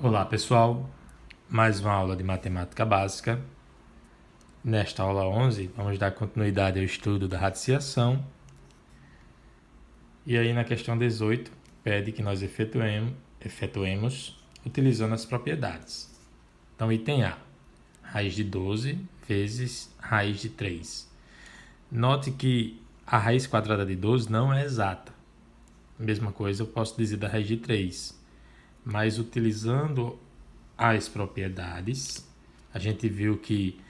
Olá pessoal, mais uma aula de matemática básica. Nesta aula 11 vamos dar continuidade ao estudo da radiciação. E aí na questão 18 pede que nós efetuemos utilizando as propriedades. Então item A, raiz de 12 vezes raiz de 3. Note que a raiz quadrada de 12 não é exata. Mesma coisa eu posso dizer da raiz de 3. Mas utilizando as propriedades, a gente viu que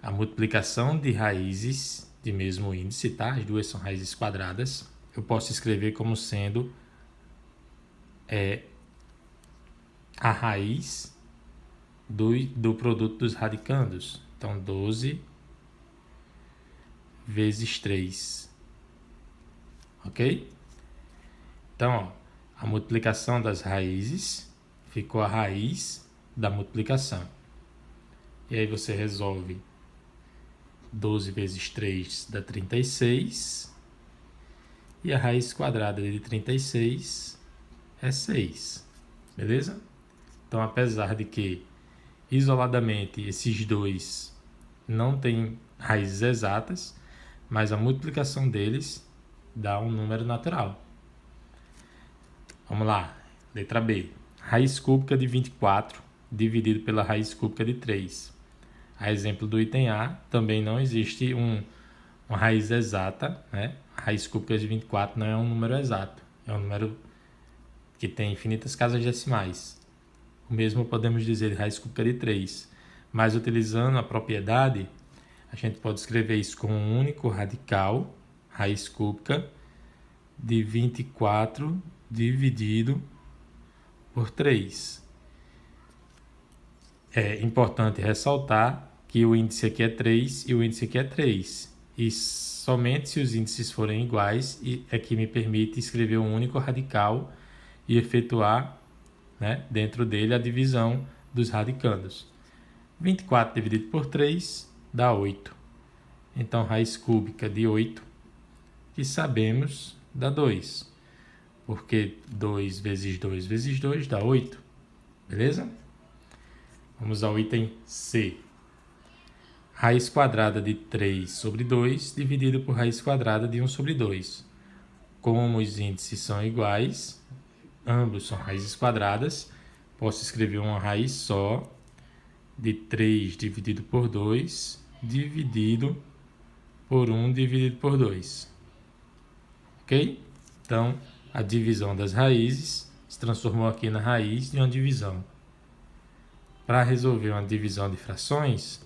a multiplicação de raízes de mesmo índice, tá? As duas são raízes quadradas. Eu posso escrever como sendo a raiz do produto dos radicandos. Então, 12 vezes 3. Ok? Então, ó, a multiplicação das raízes ficou a raiz da multiplicação. E aí você resolve 12 vezes 3 dá 36. E a raiz quadrada de 36 é 6. Beleza? Então, apesar de que isoladamente esses dois não têm raízes exatas, mas a multiplicação deles dá um número natural. Vamos lá, letra B. Raiz cúbica de 24 dividido pela raiz cúbica de 3. A exemplo do item A, também não existe uma raiz exata, né? A raiz cúbica de 24 não é um número exato, é um número que tem infinitas casas decimais. O mesmo podemos dizer de raiz cúbica de 3. Mas utilizando a propriedade, a gente pode escrever isso como um único radical, raiz cúbica de 24 dividido por 3. É importante ressaltar que o índice aqui é 3 e o índice aqui é 3. E somente se os índices forem iguais é que me permite escrever um único radical e efetuar, né, dentro dele a divisão dos radicandos. 24 dividido por 3 dá 8. Então, raiz cúbica de 8, que sabemos, dá 2. Porque 2 vezes 2 vezes 2 dá 8. Beleza? Vamos ao item C. Raiz quadrada de 3 sobre 2 dividido por raiz quadrada de 1 sobre 2. Como os índices são iguais, ambos são raízes quadradas, posso escrever uma raiz só de 3 dividido por 2 dividido por 1 dividido por 2. Ok? Então, a divisão das raízes se transformou aqui na raiz de uma divisão. Para resolver uma divisão de frações,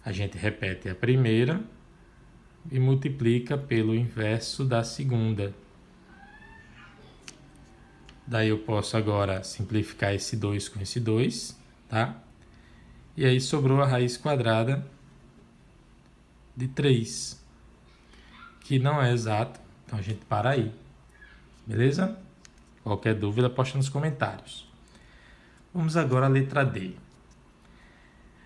a gente repete a primeira e multiplica pelo inverso da segunda. Daí eu posso agora simplificar esse 2 com esse 2, tá? E aí sobrou a raiz quadrada de 3, que não é exato, então a gente para aí. Beleza? Qualquer dúvida, posta nos comentários. Vamos agora à letra D.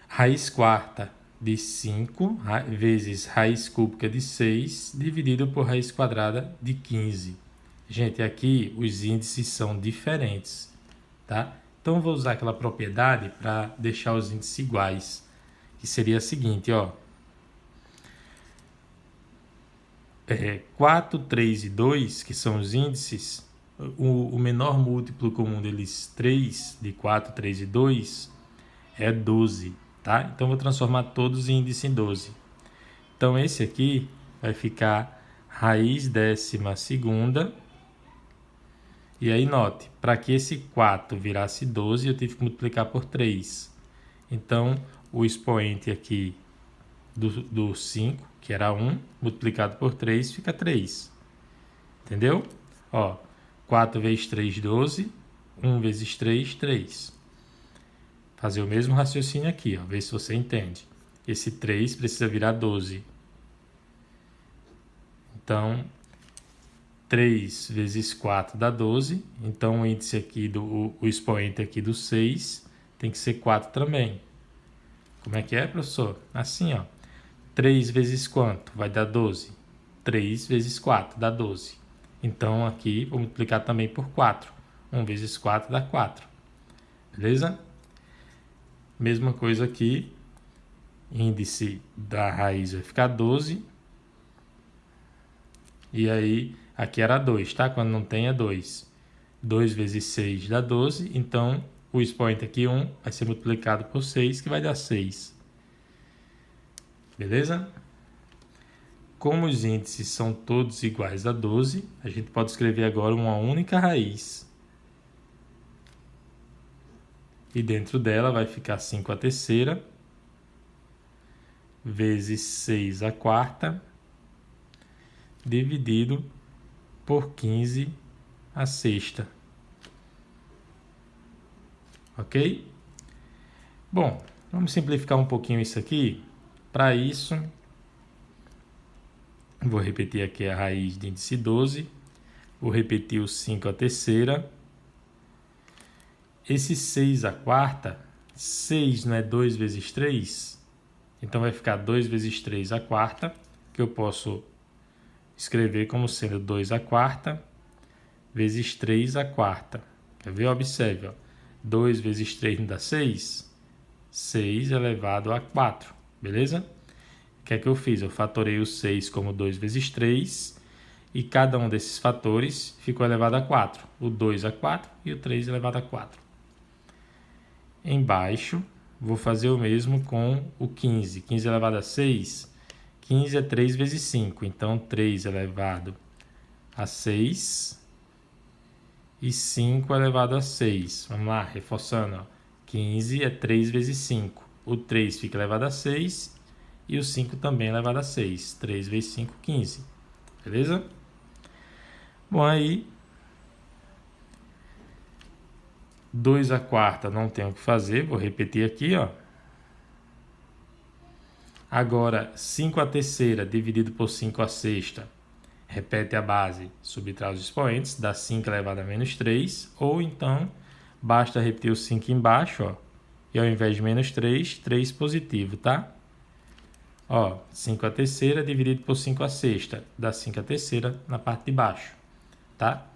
Raiz quarta de 5 vezes raiz cúbica de 6 dividido por raiz quadrada de 15. Gente, aqui os índices são diferentes, tá? Então, eu vou usar aquela propriedade para deixar os índices iguais, que seria a seguinte, ó. 4, 3 e 2, que são os índices, o menor múltiplo comum deles, 3, de 4, 3 e 2, é 12, tá? Então, vou transformar todos os índices em 12. Então, esse aqui vai ficar raiz 12ª. E aí, note, para que esse 4 virasse 12, eu tive que multiplicar por 3. Então, o expoente aqui do 5, que era 1, multiplicado por 3, fica 3. Entendeu? Ó, 4 vezes 3, 12. 1 vezes 3, 3. Fazer o mesmo raciocínio aqui, ó, ver se você entende. Esse 3 precisa virar 12. Então, 3 vezes 4 dá 12. Então, o índice aqui, o expoente aqui do 6 tem que ser 4 também. Como é que é, professor? Assim, ó. 3 vezes quanto? Vai dar 12. 3 vezes 4 dá 12. Então, aqui, vou multiplicar também por 4. 1 vezes 4 dá 4. beleza? Mesma coisa aqui, índice da raiz vai ficar 12, e aí aqui era 2, tá? Quando não tem é 2. 2 vezes 6 dá 12, então o expoente aqui 1 vai ser multiplicado por 6, que vai dar 6. Beleza? Como os índices são todos iguais a 12, a gente pode escrever agora uma única raiz. E dentro dela vai ficar 5 a terceira, vezes 6 a quarta, dividido por 15 a sexta. Ok? Bom, vamos simplificar um pouquinho isso aqui. Para isso, vou repetir aqui a raiz de índice 12. Vou repetir o 5 a terceira. Esse 6 a quarta, 6 não é 2 vezes 3? Então vai ficar 2 vezes 3 a quarta, que eu posso escrever como sendo 2 a quarta, vezes 3 a quarta. Quer ver? Observe, ó. 2 vezes 3 não dá 6? 6 elevado a 4, beleza? O que é que eu fiz? Eu fatorei o 6 como 2 vezes 3, e cada um desses fatores ficou elevado a 4. O 2 a 4 e o 3 elevado a 4. Embaixo, vou fazer o mesmo com o 15. 15 elevado a 6, 15 é 3 vezes 5. Então, 3 elevado a 6 e 5 elevado a 6. Vamos lá, reforçando. Ó. 15 é 3 vezes 5. O 3 fica elevado a 6 e o 5 também elevado a 6. 3 vezes 5, 15. Beleza? Bom, aí 2 a quarta não tem o que fazer, vou repetir aqui, ó. Agora, 5 a terceira dividido por 5 a sexta, repete a base, subtrai os expoentes, dá 5 elevado a menos 3, ou então, basta repetir o 5 embaixo, ó, e ao invés de menos 3, 3 positivo, tá? Ó, 5 a terceira dividido por 5 a sexta, dá 5 a terceira na parte de baixo, tá?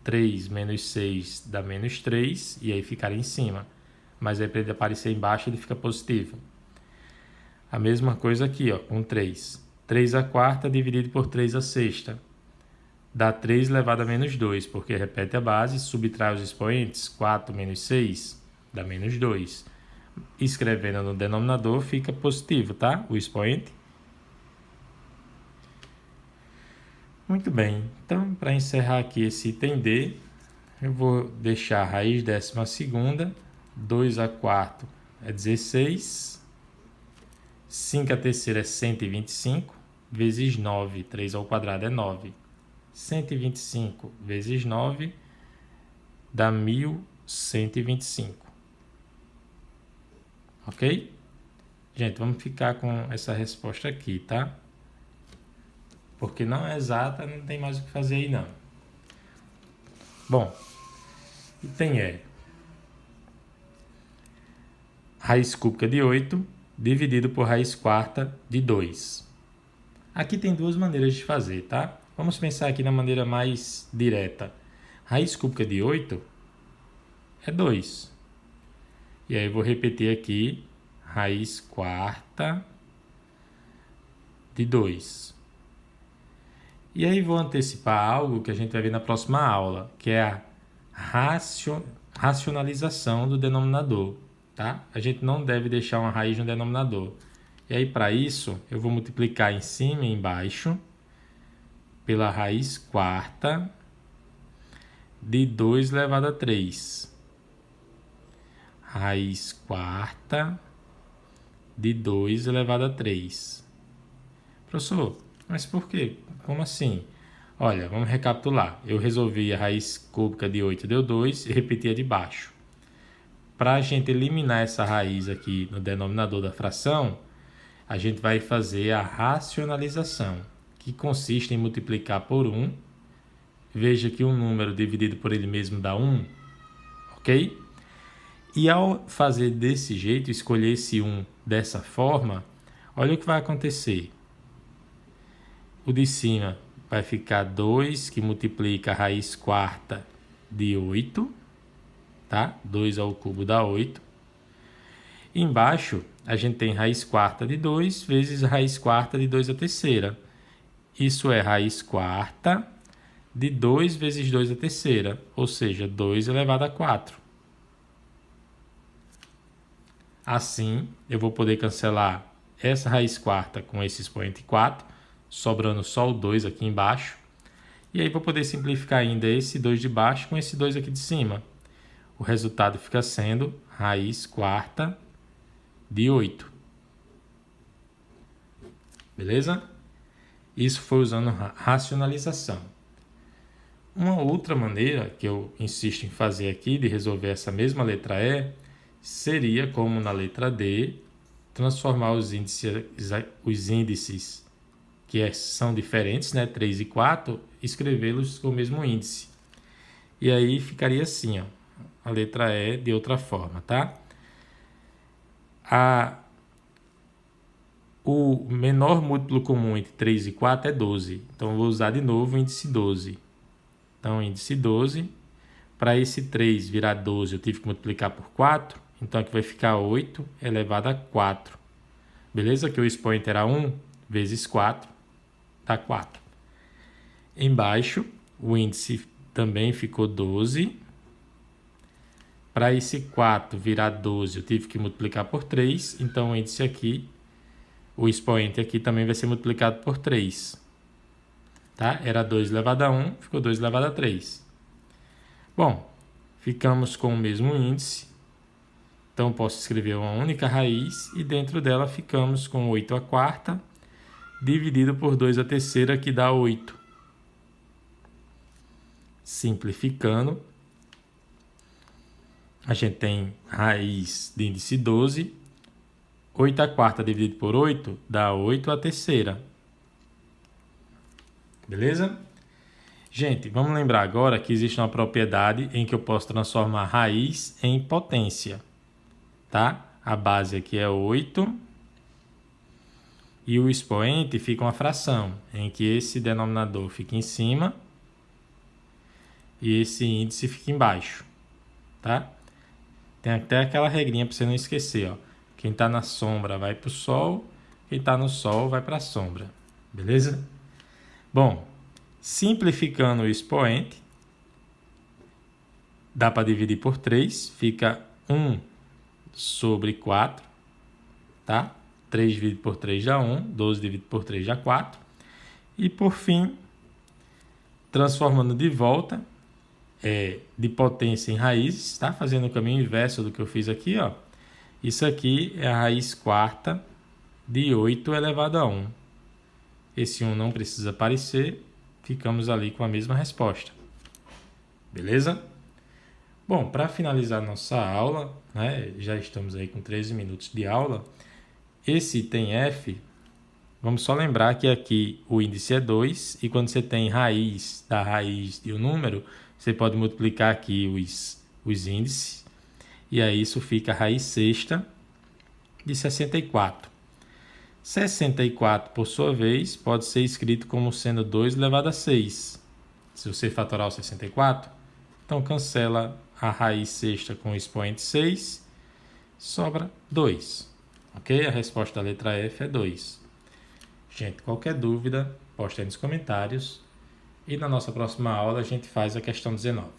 3 menos 6 dá menos 3, e aí ficaria em cima. Mas aí para ele aparecer embaixo, ele fica positivo. A mesma coisa aqui, ó, com 3. 3 a quarta dividido por 3 a sexta. Dá 3 elevado a menos 2, porque repete a base, subtrai os expoentes. 4 menos 6 dá menos 2. Escrevendo no denominador, fica positivo, tá? O expoente. Muito bem, então para encerrar aqui esse item D, eu vou deixar a raiz 12ª, 2 a quarto é 16, 5 a terceira é 125, vezes 9, 3 ao quadrado é 9. 125 vezes 9 dá 1125. Ok? Gente, vamos ficar com essa resposta aqui, tá? Porque não é exata, não tem mais o que fazer aí não. Bom, item E. Raiz cúbica de 8 dividido por raiz quarta de 2. Aqui tem duas maneiras de fazer, tá? Vamos pensar aqui na maneira mais direta. Raiz cúbica de 8 é 2. E aí eu vou repetir aqui, raiz quarta de 2. E aí vou antecipar algo que a gente vai ver na próxima aula, que é a racionalização do denominador, tá? A gente não deve deixar uma raiz no denominador. E aí, para isso, eu vou multiplicar em cima e embaixo pela raiz quarta de 2 elevado a 3. Raiz quarta de 2 elevado a 3. Professor, mas por quê? Como assim? Olha, vamos recapitular. Eu resolvi a raiz cúbica de 8 deu 2 e repeti a de baixo. Para a gente eliminar essa raiz aqui no denominador da fração, a gente vai fazer a racionalização, que consiste em multiplicar por 1. Veja que um número dividido por ele mesmo dá 1, ok? E ao fazer desse jeito, escolher esse 1 dessa forma, olha o que vai acontecer. O de cima vai ficar 2, que multiplica a raiz quarta de 8, tá? 2 ao cubo dá 8. Embaixo, a gente tem raiz quarta de 2 vezes raiz quarta de 2 à terceira. Isso é raiz quarta de 2 vezes 2 à terceira, ou seja, 2 elevado a 4. Assim, eu vou poder cancelar essa raiz quarta com esse expoente 4, sobrando só o 2 aqui embaixo. E aí vou poder simplificar ainda esse 2 de baixo com esse 2 aqui de cima. O resultado fica sendo raiz quarta de 8. Beleza? Isso foi usando racionalização. Uma outra maneira que eu insisto em fazer aqui de resolver essa mesma letra E seria, como na letra D, transformar os índices que são diferentes, né, 3 e 4, escrevê-los com o mesmo índice. E aí ficaria assim, ó, a letra E de outra forma, tá? O menor múltiplo comum entre 3 e 4 é 12. Então, eu vou usar de novo o índice 12. Então, índice 12. Para esse 3 virar 12, eu tive que multiplicar por 4. Então, aqui vai ficar 8 elevado a 4. Beleza? Que o expoente era 1 vezes 4, dá 4. Embaixo, o índice também ficou 12. Para esse 4 virar 12, eu tive que multiplicar por 3. Então, o índice aqui, o expoente aqui também vai ser multiplicado por 3. Tá? Era 2 elevado a 1, ficou 2 elevado a 3. Bom, ficamos com o mesmo índice. Então, posso escrever uma única raiz e dentro dela ficamos com 8 a quarta dividido por 2 a terceira, que dá 8. Simplificando, a gente tem raiz de índice 12. 8 a quarta dividido por 8 dá 8 a terceira. Beleza? Gente, vamos lembrar agora que existe uma propriedade em que eu posso transformar raiz em potência. Tá? A base aqui é 8. E o expoente fica uma fração, em que esse denominador fica em cima e esse índice fica embaixo. Tá? Tem até aquela regrinha para você não esquecer, ó. Quem está na sombra vai para o sol, quem está no sol vai para a sombra. Beleza? Bom, simplificando o expoente, dá para dividir por 3, fica 1 sobre 4, tá? 3 dividido por 3 dá 1, 12 dividido por 3 dá 4. E por fim, transformando de volta de potência em raízes, tá? Fazendo o caminho inverso do que eu fiz aqui, ó. Isso aqui é a raiz quarta de 8 elevado a 1. Esse 1 não precisa aparecer, ficamos ali com a mesma resposta. Beleza? Bom, para finalizar nossa aula, né, já estamos aí com 13 minutos de aula, esse item F, vamos só lembrar que aqui o índice é 2, e quando você tem raiz da raiz de um número, você pode multiplicar aqui os índices, e aí isso fica a raiz sexta de 64. 64, por sua vez, pode ser escrito como sendo 2 elevado a 6. Se você fatorar o 64, então cancela a raiz sexta com o expoente 6, sobra 2. Ok? A resposta da letra F é 2. Gente, qualquer dúvida, poste aí nos comentários. E na nossa próxima aula a gente faz a questão 19.